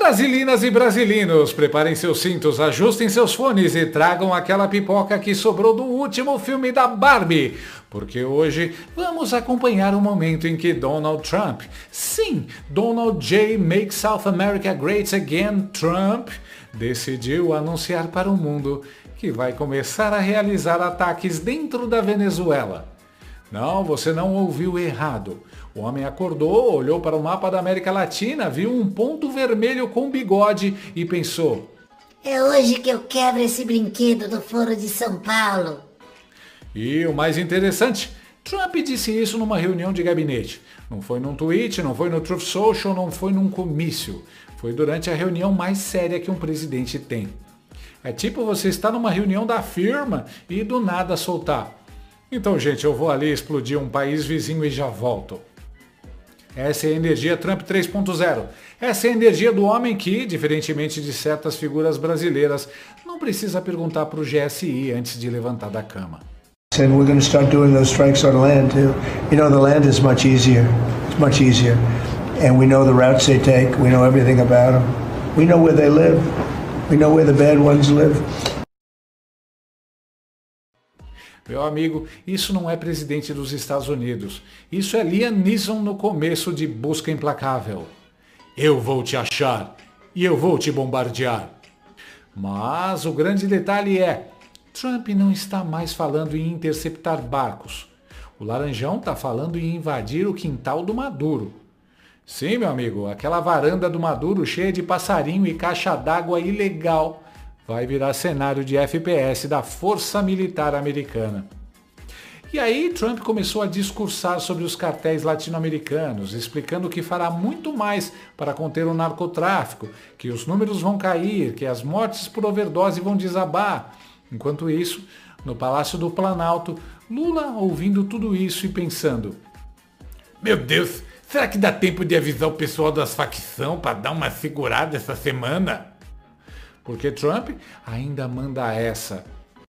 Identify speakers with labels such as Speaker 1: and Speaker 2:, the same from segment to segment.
Speaker 1: Brasilinas e brasilinos, preparem seus cintos, ajustem seus fones e tragam aquela pipoca que sobrou do último filme da Barbie, porque hoje vamos acompanhar o momento em que Donald Trump, sim, Donald J. Make South America Great Again Trump, decidiu anunciar para o mundo que vai começar a realizar ataques dentro da Venezuela. Não, você não ouviu errado. O homem acordou, olhou para o mapa da América Latina, viu um ponto vermelho com bigode e pensou:
Speaker 2: é hoje que eu quebro esse brinquedo do Foro de São Paulo.
Speaker 1: E o mais interessante, Trump disse isso numa reunião de gabinete. Não foi num tweet, não foi no Truth Social, não foi num comício. Foi durante a reunião mais séria que um presidente tem. É tipo você estar numa reunião da firma e do nada soltar: então, gente, eu vou ali explodir um país vizinho e já volto. Essa é a energia Trump 3.0. Essa é a energia do homem que, diferentemente de certas figuras brasileiras, não precisa perguntar para o GSI antes de levantar da cama.
Speaker 3: And we're going to start doing those strikes on land too. You know, the land is much easier. It's much easier. And we know the routes they take. We know everything about them. We know where they live. We know where the bad ones live.
Speaker 1: Meu amigo, isso não é presidente dos Estados Unidos. Isso é Liam Neeson no começo de Busca Implacável. Eu vou te achar e eu vou te bombardear. Mas o grande detalhe é, Trump não está mais falando em interceptar barcos. O Laranjão está falando em invadir o quintal do Maduro. Sim, meu amigo, aquela varanda do Maduro cheia de passarinho e caixa d'água ilegal vai virar cenário de FPS da Força Militar Americana. E aí Trump começou a discursar sobre os cartéis latino-americanos, explicando que fará muito mais para conter o narcotráfico, que os números vão cair, que as mortes por overdose vão desabar. Enquanto isso, no Palácio do Planalto, Lula ouvindo tudo isso e pensando: meu Deus, será que dá tempo de avisar o pessoal das facções para dar uma segurada essa semana? Porque Trump ainda manda essa.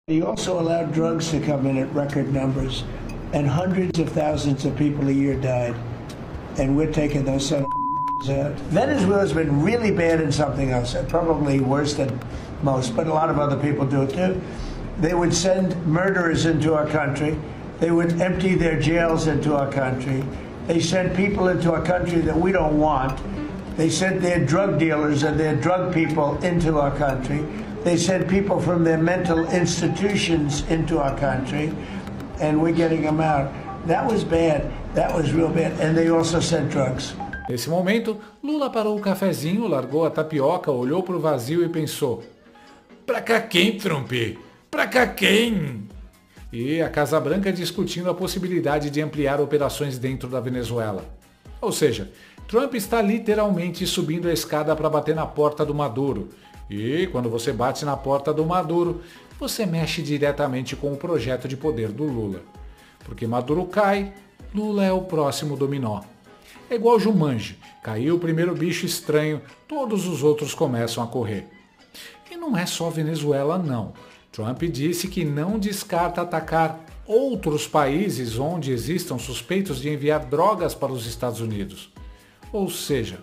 Speaker 3: He also allowed drugs to come in at record numbers, and hundreds of thousands of people a year died. And we're taking those son of out. Venezuela's been really bad in something else, probably worse than most, but a lot of other people do it too. They would send murderers into our country. They would empty their jails into our country. They send people into our country that we don't want. They sent their drug dealers and their drug people into our country. They sent people from their mental institutions into our country, and we're getting them out. That was bad. That was real bad. And they also sent drugs.
Speaker 1: Nesse momento, Lula parou o cafezinho, largou a tapioca, olhou para o vazio e pensou: pra cá quem, Trump? Pra cá quem? E a Casa Branca discutindo a possibilidade de ampliar operações dentro da Venezuela. Ou seja, Trump está literalmente subindo a escada para bater na porta do Maduro. E quando você bate na porta do Maduro, você mexe diretamente com o projeto de poder do Lula. Porque Maduro cai, Lula é o próximo dominó. É igual Jumanji, caiu o primeiro bicho estranho, todos os outros começam a correr. E não é só Venezuela não. Trump disse que não descarta atacar outros países onde existam suspeitos de enviar drogas para os Estados Unidos. Ou seja,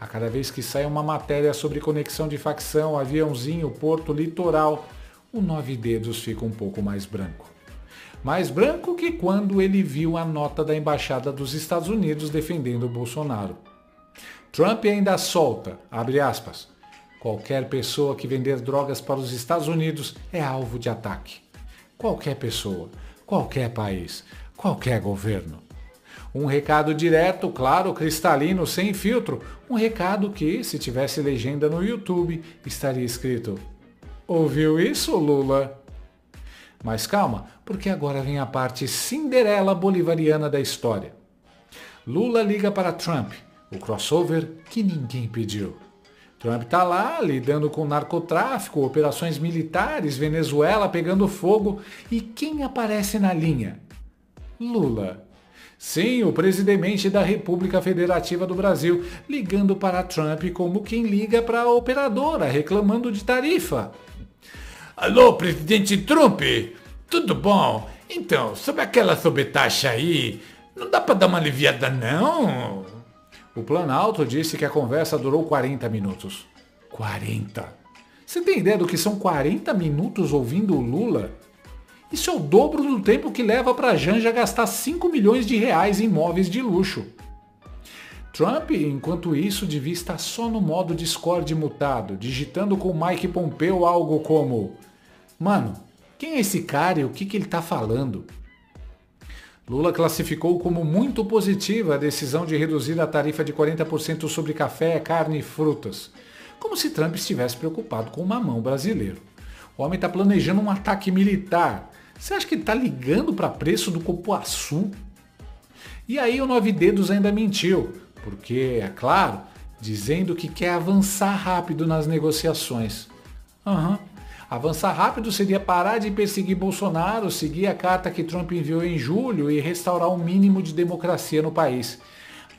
Speaker 1: a cada vez que sai uma matéria sobre conexão de facção, aviãozinho, porto, litoral, o 9 dedos fica um pouco mais branco. Mais branco que quando ele viu a nota da Embaixada dos Estados Unidos defendendo o Bolsonaro. Trump ainda solta, abre aspas, qualquer pessoa que vender drogas para os Estados Unidos é alvo de ataque. Qualquer pessoa, qualquer país, qualquer governo. Um recado direto, claro, cristalino, sem filtro. Um recado que, se tivesse legenda no YouTube, estaria escrito: ouviu isso, Lula? Mas calma, porque agora vem a parte Cinderela bolivariana da história. Lula liga para Trump, o crossover que ninguém pediu. Trump está lá lidando com narcotráfico, operações militares, Venezuela pegando fogo. E quem aparece na linha? Lula. Sim, o presidente da República Federativa do Brasil, ligando para Trump como quem liga para a operadora, reclamando de tarifa. Alô, presidente Trump, tudo bom? Então, sobre aquela sobretaxa aí, não dá para dar uma aliviada não? O Planalto disse que a conversa durou 40 minutos. 40! Você tem ideia do que são 40 minutos ouvindo o Lula? Isso é o dobro do tempo que leva para a Janja gastar 5 milhões de reais em móveis de luxo. Trump, enquanto isso, devia estar só no modo Discord mutado, digitando com Mike Pompeo algo como: "Mano, quem é esse cara e o que ele tá falando?" Lula classificou como muito positiva a decisão de reduzir a tarifa de 40% sobre café, carne e frutas, como se Trump estivesse preocupado com o mamão brasileiro. O homem está planejando um ataque militar. Você acha que ele está ligando para preço do cupuaçu? E aí o Nove Dedos ainda mentiu, porque, é claro, dizendo que quer avançar rápido nas negociações. Avançar rápido seria parar de perseguir Bolsonaro, seguir a carta que Trump enviou em julho e restaurar um mínimo de democracia no país.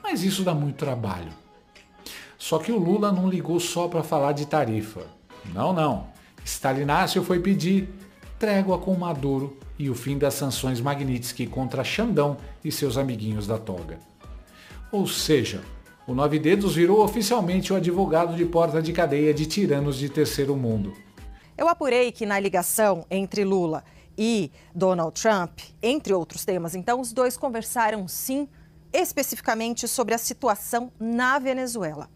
Speaker 1: Mas isso dá muito trabalho. Só que o Lula não ligou só para falar de tarifa. Não. Stalinácio foi pedir trégua com Maduro e o fim das sanções Magnitsky contra Xandão e seus amiguinhos da toga. Ou seja, o Nove Dedos virou oficialmente o advogado de porta de cadeia de tiranos de terceiro mundo.
Speaker 4: Eu apurei que na ligação entre Lula e Donald Trump, entre outros temas, então, os dois conversaram sim, especificamente sobre a situação na Venezuela.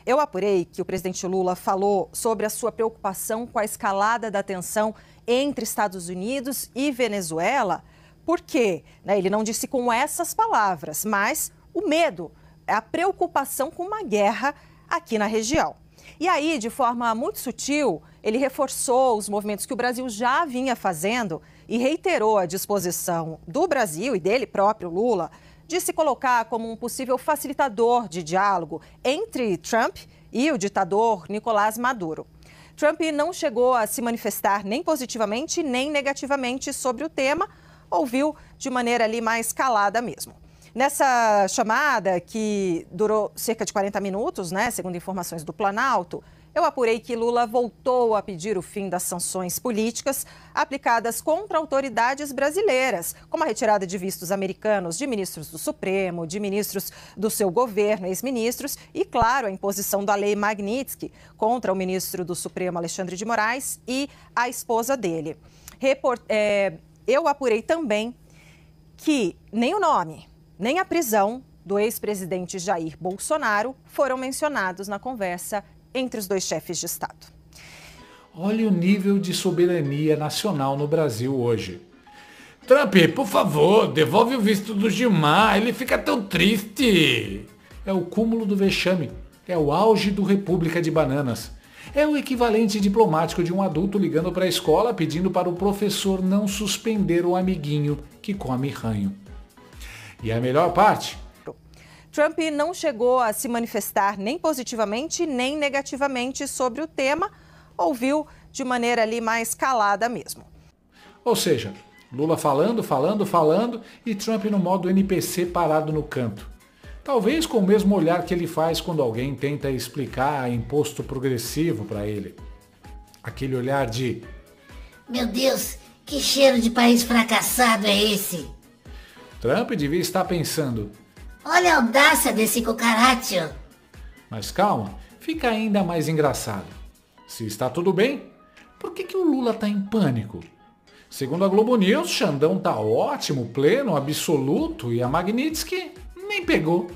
Speaker 4: Eu apurei que o presidente Lula falou sobre a sua preocupação com a escalada da tensão entre Estados Unidos e Venezuela, porque ele não disse com essas palavras, mas o medo, a preocupação com uma guerra aqui na região. E aí, de forma muito sutil, ele reforçou os movimentos que o Brasil já vinha fazendo e reiterou a disposição do Brasil e dele próprio, Lula, de se colocar como um possível facilitador de diálogo entre Trump e o ditador Nicolás Maduro. Trump não chegou a se manifestar nem positivamente nem negativamente sobre o tema, ouviu de maneira ali mais calada mesmo. Nessa chamada, que durou cerca de 40 minutos, segundo informações do Planalto, eu apurei que Lula voltou a pedir o fim das sanções políticas aplicadas contra autoridades brasileiras, como a retirada de vistos americanos de ministros do Supremo, de ministros do seu governo, ex-ministros, e, claro, a imposição da lei Magnitsky contra o ministro do Supremo, Alexandre de Moraes, e a esposa dele. Eu apurei também que nem o nome, nem a prisão do ex-presidente Jair Bolsonaro foram mencionados na conversa entre os dois chefes de Estado.
Speaker 1: Olha o nível de soberania nacional no Brasil hoje. Trump, por favor, devolve o visto do Gilmar, ele fica tão triste. É o cúmulo do vexame, é o auge do República de Bananas. É o equivalente diplomático de um adulto ligando para a escola pedindo para o professor não suspender o amiguinho que come ranho. E a melhor parte?
Speaker 4: Trump não chegou a se manifestar nem positivamente nem negativamente sobre o tema, ouviu de maneira ali mais calada mesmo.
Speaker 1: Ou seja, Lula falando e Trump no modo NPC parado no canto. Talvez com o mesmo olhar que ele faz quando alguém tenta explicar imposto progressivo para ele. Aquele olhar de:
Speaker 2: meu Deus, que cheiro de país fracassado é esse?
Speaker 1: Trump devia estar pensando:
Speaker 2: olha a audácia desse cucaracho.
Speaker 1: Mas calma, fica ainda mais engraçado. Se está tudo bem, por que o Lula está em pânico? Segundo a Globo News, Xandão está ótimo, pleno, absoluto, e a Magnitsky nem pegou.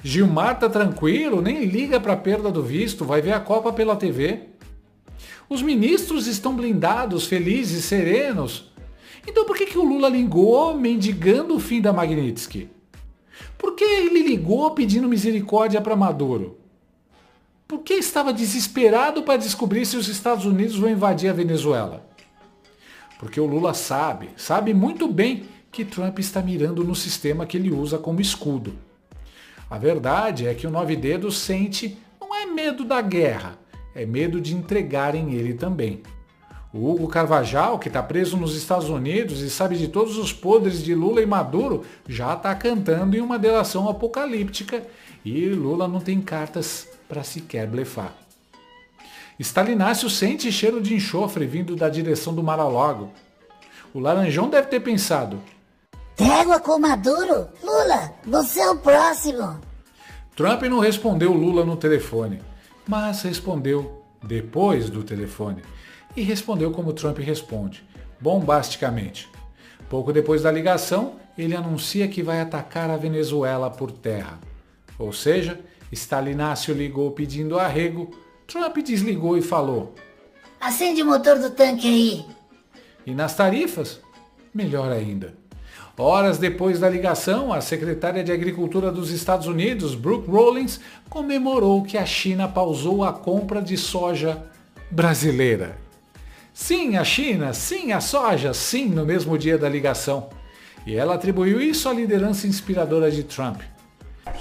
Speaker 1: Gilmar está tranquilo, nem liga para a perda do visto, vai ver a Copa pela TV. Os ministros estão blindados, felizes, serenos. Então por que o Lula ligou mendigando o fim da Magnitsky? Por que ele ligou pedindo misericórdia para Maduro? Por que estava desesperado para descobrir se os Estados Unidos vão invadir a Venezuela? Porque o Lula sabe muito bem que Trump está mirando no sistema que ele usa como escudo. A verdade é que o Nove Dedos sente não é medo da guerra, é medo de entregarem ele também. O Hugo Carvajal, que está preso nos Estados Unidos e sabe de todos os podres de Lula e Maduro, já está cantando em uma delação apocalíptica e Lula não tem cartas para sequer blefar. Stalinácio sente cheiro de enxofre vindo da direção do Mar-a-Lago. O Laranjão deve ter pensado:
Speaker 2: trégua com Maduro? Lula, você é o próximo.
Speaker 1: Trump não respondeu Lula no telefone, mas respondeu depois do telefone. E respondeu como Trump responde, bombasticamente. Pouco depois da ligação, ele anuncia que vai atacar a Venezuela por terra. Ou seja, Stalinácio ligou pedindo arrego, Trump desligou e falou:
Speaker 2: Acende o motor do tanque aí.
Speaker 1: E nas tarifas? Melhor ainda. Horas depois da ligação, a secretária de Agricultura dos Estados Unidos, Brooke Rollins, comemorou que a China pausou a compra de soja brasileira. Sim, a China, sim, a soja, sim, no mesmo dia da ligação. E ela atribuiu isso à liderança inspiradora de Trump.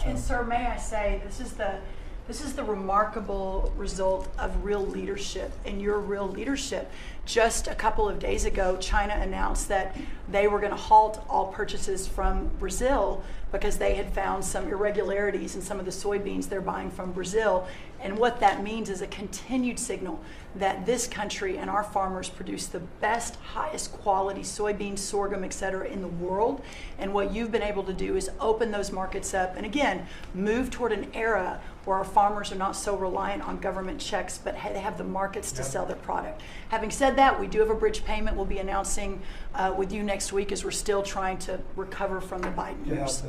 Speaker 5: And sir, may I say, this is the remarkable result of real leadership and your real leadership. Just a couple of days ago, China announced that they were going to halt all purchases from Brazil because they had found some irregularities in some of the soybeans they're buying from Brazil. And what that means is a continued signal that this country and our farmers produce the best, highest quality soybeans, sorghum, etc. in the world. And what you've been able to do is open those markets up and again, move toward an era where our farmers are not so reliant on government checks, but they have the markets to sell their product. Having said that, we do have a bridge payment we'll be announcing with you next week as we're still trying to recover from the Biden years.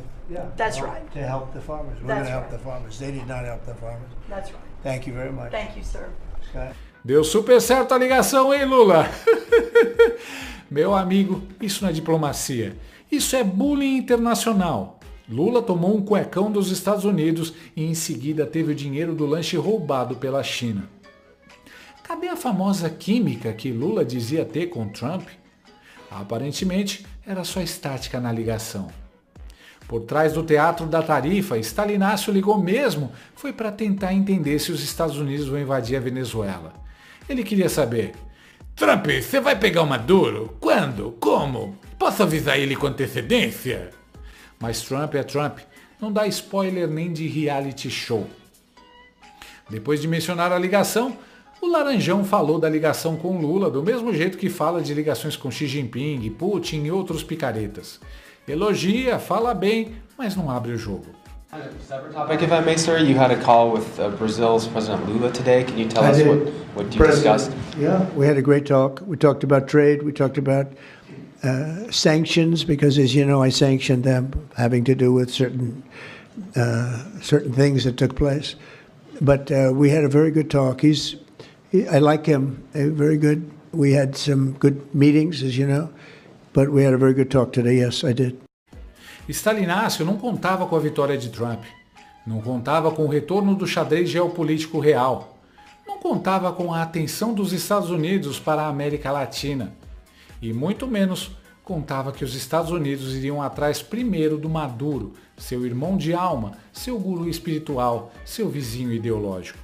Speaker 5: That's right.
Speaker 3: To help the farmers. We're going to help the farmers. They did not help the farmers.
Speaker 5: That's right.
Speaker 3: Thank you very much.
Speaker 5: Thank you, sir.
Speaker 3: Scott?
Speaker 1: Deu super certo a ligação, hein, Lula? Meu amigo, isso não é diplomacia. Isso é bullying internacional. Lula tomou um cuecão dos Estados Unidos e em seguida teve o dinheiro do lanche roubado pela China. Cadê a famosa química que Lula dizia ter com Trump? Aparentemente, era só estática na ligação. Por trás do teatro da tarifa, Stalinácio ligou mesmo, foi para tentar entender se os Estados Unidos vão invadir a Venezuela. Ele queria saber: Trump, você vai pegar o Maduro? Quando? Como? Posso avisar ele com antecedência? Mas Trump é Trump, não dá spoiler nem de reality show. Depois de mencionar a ligação, o Laranjão falou da ligação com Lula do mesmo jeito que fala de ligações com Xi Jinping, Putin e outros picaretas. Elogia, fala bem, mas não abre o jogo.
Speaker 6: Separate topic, if I may, sir. You had a call with Brazil's President Lula today. Can you tell us what you discussed?
Speaker 3: Yeah, we had a great talk. We talked about trade. We talked about sanctions, because, as you know, I sanctioned them, having to do with certain things that took place. But we had a very good talk. I like him. Very good. We had some good meetings, as you know. But we had a very good talk today. Yes, I did.
Speaker 1: Stalinácio não contava com a vitória de Trump. Não contava com o retorno do xadrez geopolítico real. Não contava com a atenção dos Estados Unidos para a América Latina. E muito menos contava que os Estados Unidos iriam atrás primeiro do Maduro, seu irmão de alma, seu guru espiritual, seu vizinho ideológico.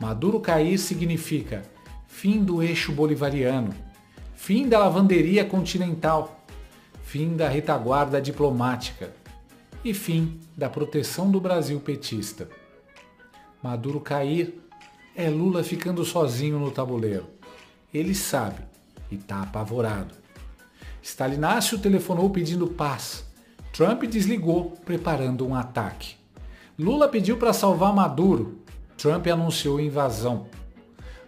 Speaker 1: Maduro cair significa fim do eixo bolivariano, fim da lavanderia continental, fim da retaguarda diplomática e fim da proteção do Brasil petista. Maduro cair é Lula ficando sozinho no tabuleiro. Ele sabe e está apavorado. Stalinácio telefonou pedindo paz. Trump desligou, preparando um ataque. Lula pediu para salvar Maduro. Trump anunciou invasão.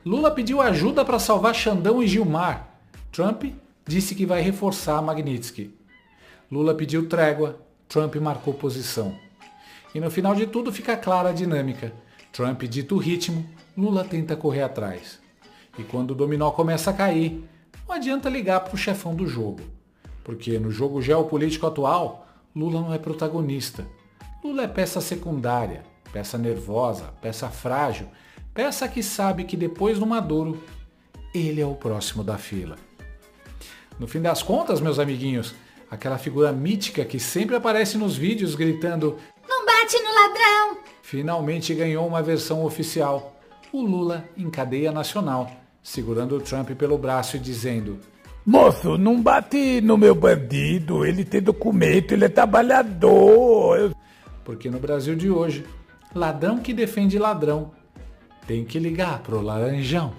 Speaker 1: Lula pediu ajuda para salvar Xandão e Gilmar. Trump disse que vai reforçar Magnitsky. Lula pediu trégua, Trump marcou posição. E no final de tudo fica clara a dinâmica. Trump dita o ritmo, Lula tenta correr atrás. E quando o dominó começa a cair, não adianta ligar para o chefão do jogo. Porque no jogo geopolítico atual, Lula não é protagonista. Lula é peça secundária, peça nervosa, peça frágil, peça que sabe que depois do Maduro, ele é o próximo da fila. No fim das contas, meus amiguinhos, aquela figura mítica que sempre aparece nos vídeos gritando
Speaker 2: Não bate no ladrão!
Speaker 1: Finalmente ganhou uma versão oficial. O Lula em cadeia nacional, segurando o Trump pelo braço e dizendo:
Speaker 7: Moço, não bate no meu bandido, ele tem documento, ele é trabalhador.
Speaker 1: Porque no Brasil de hoje, ladrão que defende ladrão tem que ligar pro Laranjão.